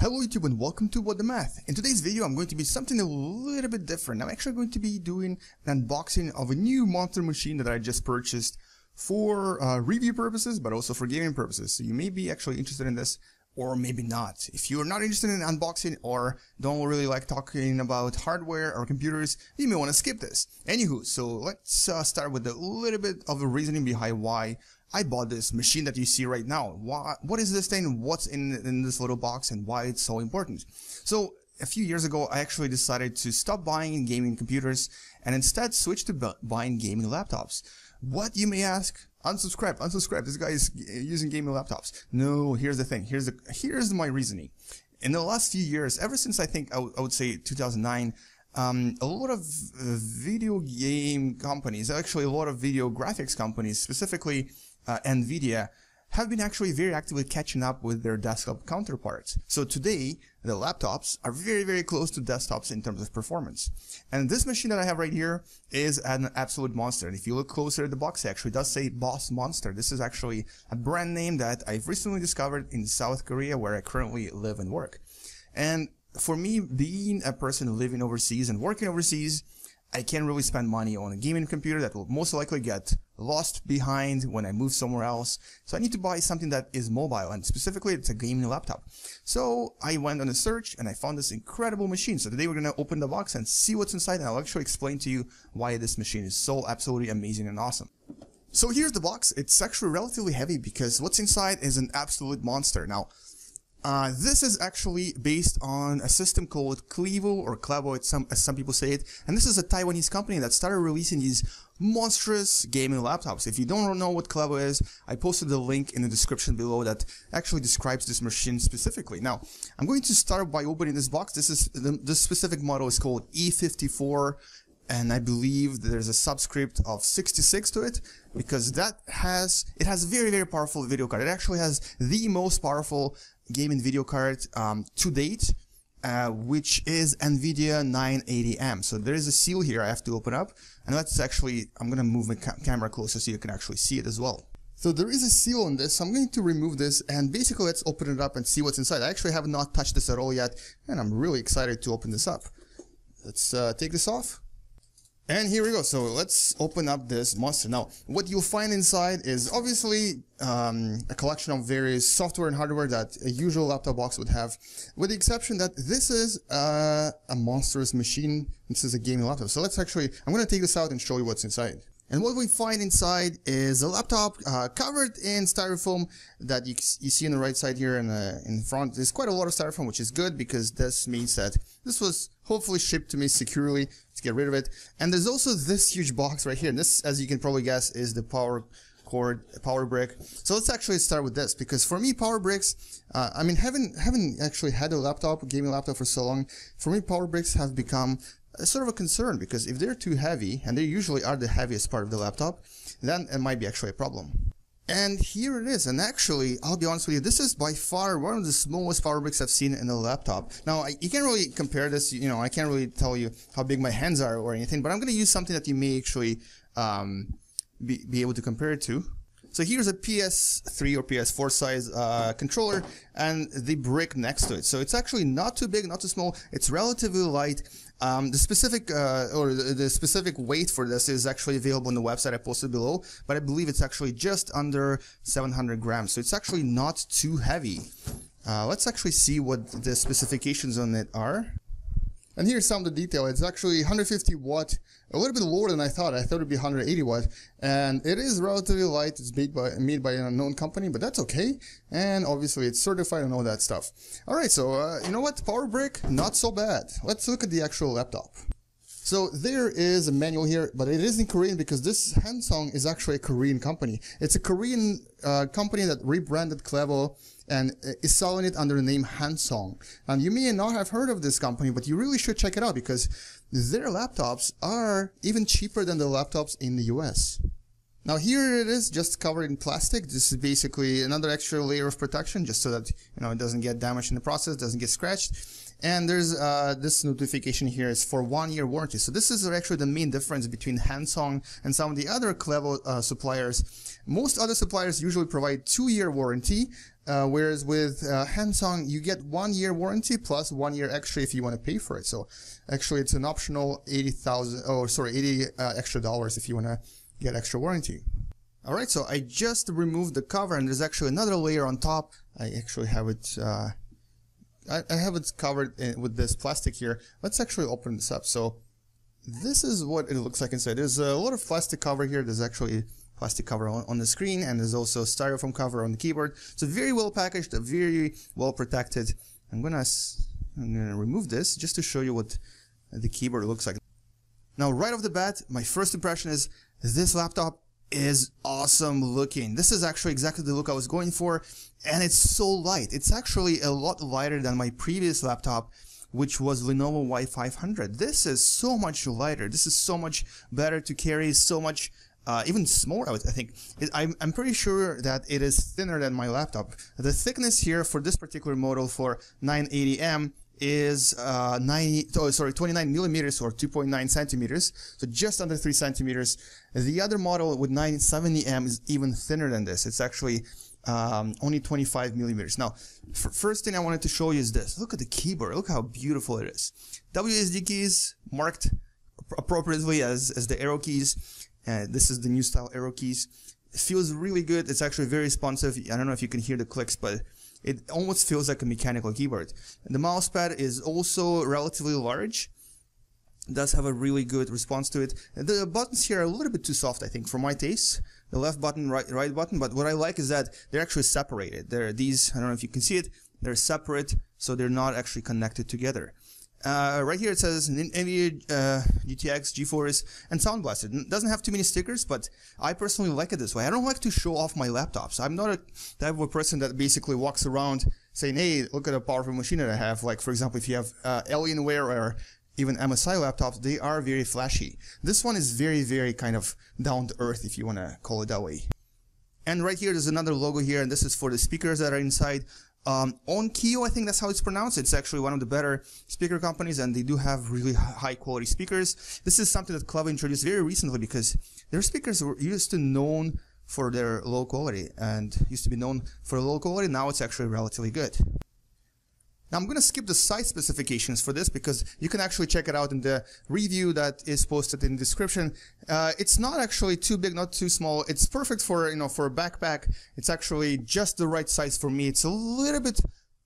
Hello YouTube and welcome to What the Math. In today's video I'm going to be something a little bit different. I'm actually going to be doing an unboxing of a new monster machine that I just purchased for review purposes but also for gaming purposes. So you may be actually interested in this or maybe not. If you're not interested in unboxing or don't really like talking about hardware or computers, you may want to skip this. Anywho, so let's start with a little bit of the reasoning behind why I bought this machine that you see right now. What is this thing, what's in this little box, and why it's so important? So a few years ago I actually decided to stop buying gaming computers and instead switch to buying gaming laptops. What, you may ask? Unsubscribe, this guy is using gaming laptops. No, here's the thing, here's my reasoning. In the last few years, ever since I think I would say 2009, a lot of video game companies, actually a lot of video graphics companies, specifically Nvidia, have been actually very actively catching up with their desktop counterparts. So today, the laptops are very close to desktops in terms of performance. And this machine that I have right here is an absolute monster. And if you look closer at the box, it actually does say Boss Monster. This is actually a brand name that I've recently discovered in South Korea, where I currently live and work. And for me, being a person living overseas and working overseas, I can't really spend money on a gaming computer that will most likely get lost behind when I move somewhere else. So I need to buy something that is mobile, and specifically it's a gaming laptop. So I went on a search and I found this incredible machine. So today we're going to open the box and see what's inside, and I'll actually explain to you why this machine is so absolutely amazing and awesome. So here's the box. It's actually relatively heavy because what's inside is an absolute monster. Now, this is actually based on a system called Clevo, or Clevo as some people say it, and this is a Taiwanese company that started releasing these monstrous gaming laptops. If you don't know what Clevo is, I posted the link in the description below that actually describes this machine specifically. Now, I'm going to start by opening this box. This specific model is called E54, and I believe there's a subscript of 66 to it, because it has a very powerful video card. It actually has the most powerful gaming video card to date, which is Nvidia 980M. So there is a seal here I have to open up, and I'm gonna move my camera closer so you can actually see it as well. So there is a seal on this, so I'm going to remove this, and basically let's open it up and see what's inside. I actually have not touched this at all yet, and I'm really excited to open this up. Let's take this off. And here we go. So let's open up this monster. Now, what you'll find inside is obviously a collection of various software and hardware that a usual laptop box would have, with the exception that this is a monstrous machine. This is a gaming laptop. So I'm going to take this out and show you what's inside. And what we find inside is a laptop covered in styrofoam that you see on the right side here, and in front. There's quite a lot of styrofoam, which is good because this means that this was hopefully shipped to me securely. Let's get rid of it. And there's also this huge box right here. And this, as you can probably guess, is the power brick. So let's actually start with this, because for me, power bricks, I mean, haven't actually had a gaming laptop for so long. For me, power bricks have become sort of a concern, because if they're too heavy, and they usually are the heaviest part of the laptop, then it might be actually a problem. And here it is, and actually, I'll be honest with you, this is by far one of the smallest power bricks I've seen in a laptop. Now, you can't really compare this, I can't really tell you how big my hands are or anything, but I'm going to use something that you may actually be able to compare it to. So here's a PS3 or PS4 size controller, and the brick next to it. So it's actually not too big, not too small. It's relatively light. The specific weight for this is actually available on the website I posted below, but I believe it's actually just under 700 grams. So it's actually not too heavy. Let's actually see what the specifications on it are. And here's some of the detail. It's actually 150 watt, a little bit lower than I thought. I thought it'd be 180 watt, and it is relatively light. It's made by an unknown company, but that's okay. And obviously it's certified and all that stuff. All right, so you know what? Power brick, not so bad. Let's look at the actual laptop. So there is a manual here, but it is in Korean because this Hansung is actually a Korean company. It's a Korean company that rebranded Clevo and is selling it under the name Hansung. And you may not have heard of this company, but you really should check it out, because their laptops are even cheaper than the laptops in the US. Now here it is, just covered in plastic. This is basically another extra layer of protection, just so that it doesn't get damaged in the process, doesn't get scratched. And there's this notification here is for 1-year warranty. So this is actually the main difference between Hansung and some of the other Clevo suppliers. Most other suppliers usually provide 2-year warranty, Whereas with Hansung, you get 1 year warranty plus 1 year extra if you want to pay for it. So actually, it's an optional $80 extra dollars if you want to get extra warranty. All right, so I just removed the cover, and there's actually another layer on top. I actually have it. I have it covered with this plastic here. Let's actually open this up. So this is what it looks like inside. There's a lot of plastic cover here. There's actually plastic cover on the screen, and there's also a styrofoam cover on the keyboard. So very well packaged, very well protected. I'm gonna remove this just to show you what the keyboard looks like. Now, right off the bat, my first impression is this laptop is awesome looking. This is actually exactly the look I was going for, and it's so light. It's actually a lot lighter than my previous laptop, which was Lenovo Y500. This is so much lighter. This is so much better to carry, so much even smaller, I think. I'm pretty sure that it is thinner than my laptop. The thickness here for this particular model for 980M is 29 millimeters or 2.9 centimeters, so just under 3 centimeters. The other model with 970M is even thinner than this. It's actually only 25 millimeters. Now, first thing I wanted to show you is this. Look at the keyboard. Look how beautiful it is. WSD keys marked appropriately as the arrow keys. This is the new style arrow keys. It feels really good. It's actually very responsive. I don't know if you can hear the clicks, but it almost feels like a mechanical keyboard. And the mouse pad is also relatively large. It does have a really good response to it. The buttons here are a little bit too soft, I think, for my taste. The left button, right button, but what I like is that they're actually separated. These, I don't know if you can see it, they're separate, so they're not actually connected together. Right here it says Nvidia GTX, GeForce, and Sound Blaster. It doesn't have too many stickers, but I personally like it this way. I don't like to show off my laptops. I'm not a type of a person that basically walks around saying, hey, look at a powerful machine that I have. Like, for example, if you have Alienware or even MSI laptops, they are very flashy. This one is very, very kind of down to earth, if you want to call it that way. And right here, there's another logo here, and this is for the speakers that are inside. Onkyo, I think that's how it's pronounced. It's actually one of the better speaker companies, and they do have really high quality speakers. This is something that Clevo introduced very recently because their speakers were used to known for their low quality and used to be known for low quality. Now it's actually relatively good. Now I'm going to skip the size specifications for this because you can actually check it out in the review that is posted in the description. It's not actually too big, not too small. It's perfect for, for a backpack. It's actually just the right size for me. It's a little bit,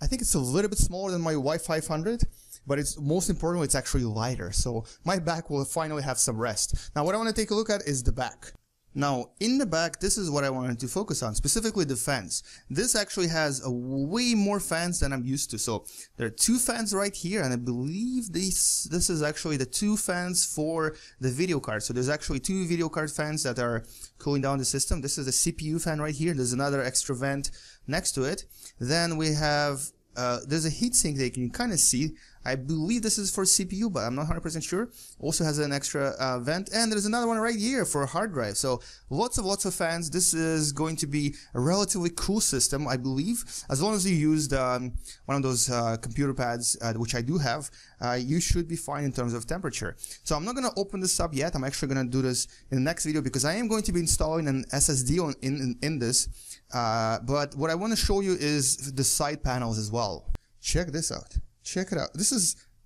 I think it's a little bit smaller than my Y500, but it's most importantly, it's actually lighter. So my back will finally have some rest. Now what I want to take a look at is the back. Now, in the back, this is what I wanted to focus on, specifically the fans. This actually has a way more fans than I'm used to. So there are 2 fans right here, and I believe this is actually the 2 fans for the video card. So there's actually 2 video card fans that are cooling down the system. This is the CPU fan right here. There's another extra vent next to it. Then we have there's a heatsink that you can kind of see. I believe this is for CPU, but I'm not 100% sure. Also has an extra vent, and there's another one right here for a hard drive. So lots of fans. This is going to be a relatively cool system, I believe. As long as you used one of those computer pads, which I do have, you should be fine in terms of temperature. So I'm not going to open this up yet. I'm actually going to do this in the next video because I am going to be installing an SSD in this. But what I want to show you is the side panels as well. Check this out. Check it out.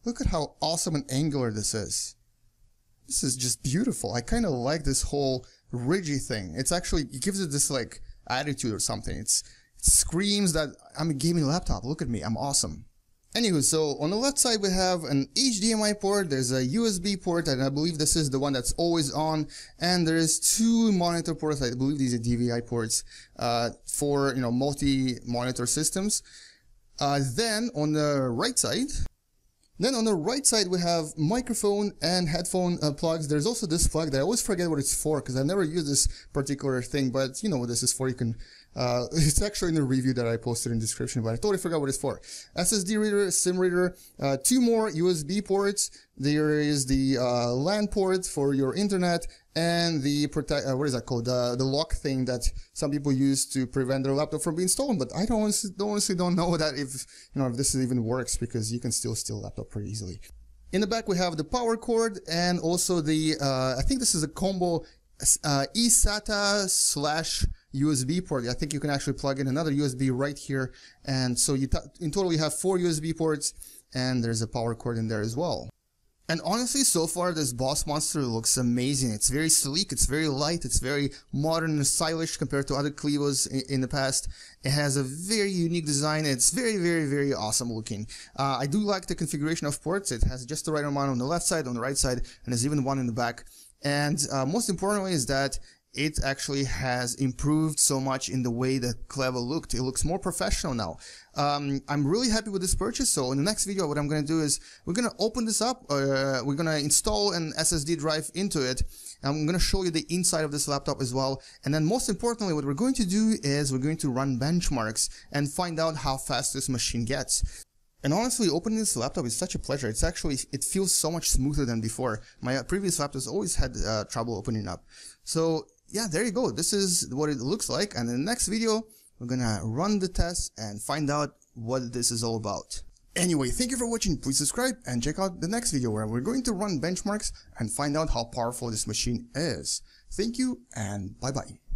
Look at how awesome and angular this is. This is just beautiful. I kind of like this whole ridgy thing. It gives it this like attitude or something. It screams that I'm a gaming laptop. Look at me. I'm awesome. Anywho, so on the left side we have an HDMI port, there's a USB port, and I believe this is the one that's always on, and there's 2 monitor ports. I believe these are DVI ports for multi-monitor systems. Then on the right side we have microphone and headphone plugs. There's also this plug that I always forget what it's for because I never use this particular thing, but you know what this is for. You can it's actually in the review that I posted in the description, but I totally forgot what it's for. SSD reader, SIM reader, 2 more USB ports. There is the LAN port for your internet, and the what is that called? The lock thing that some people use to prevent their laptop from being stolen. But I honestly don't know that if this even works, because you can still steal a laptop pretty easily. In the back we have the power cord, and also the I think this is a combo eSATA / USB port. I think you can actually plug in another USB right here, and so in total you have 4 USB ports, and there's a power cord in there as well. And honestly, so far this Boss Monster looks amazing. It's very sleek, it's very light, it's very modern and stylish compared to other Clevos in the past. It has a very unique design. It's very awesome looking. I do like the configuration of ports. It has just the right amount on the left side, on the right side, and there's even one in the back. And most importantly is that it actually has improved so much in the way that Clevo looked. It looks more professional now. I'm really happy with this purchase. So in the next video, what I'm going to do is we're going to open this up. We're going to install an SSD drive into it. I'm going to show you the inside of this laptop as well. And then most importantly, what we're going to do is we're going to run benchmarks and find out how fast this machine gets. And honestly, opening this laptop is such a pleasure. It feels so much smoother than before. My previous laptops always had trouble opening up. So yeah, there you go. This is what it looks like. And in the next video, we're gonna run the test and find out what this is all about. Anyway, thank you for watching. Please subscribe and check out the next video where we're going to run benchmarks and find out how powerful this machine is. Thank you and bye-bye.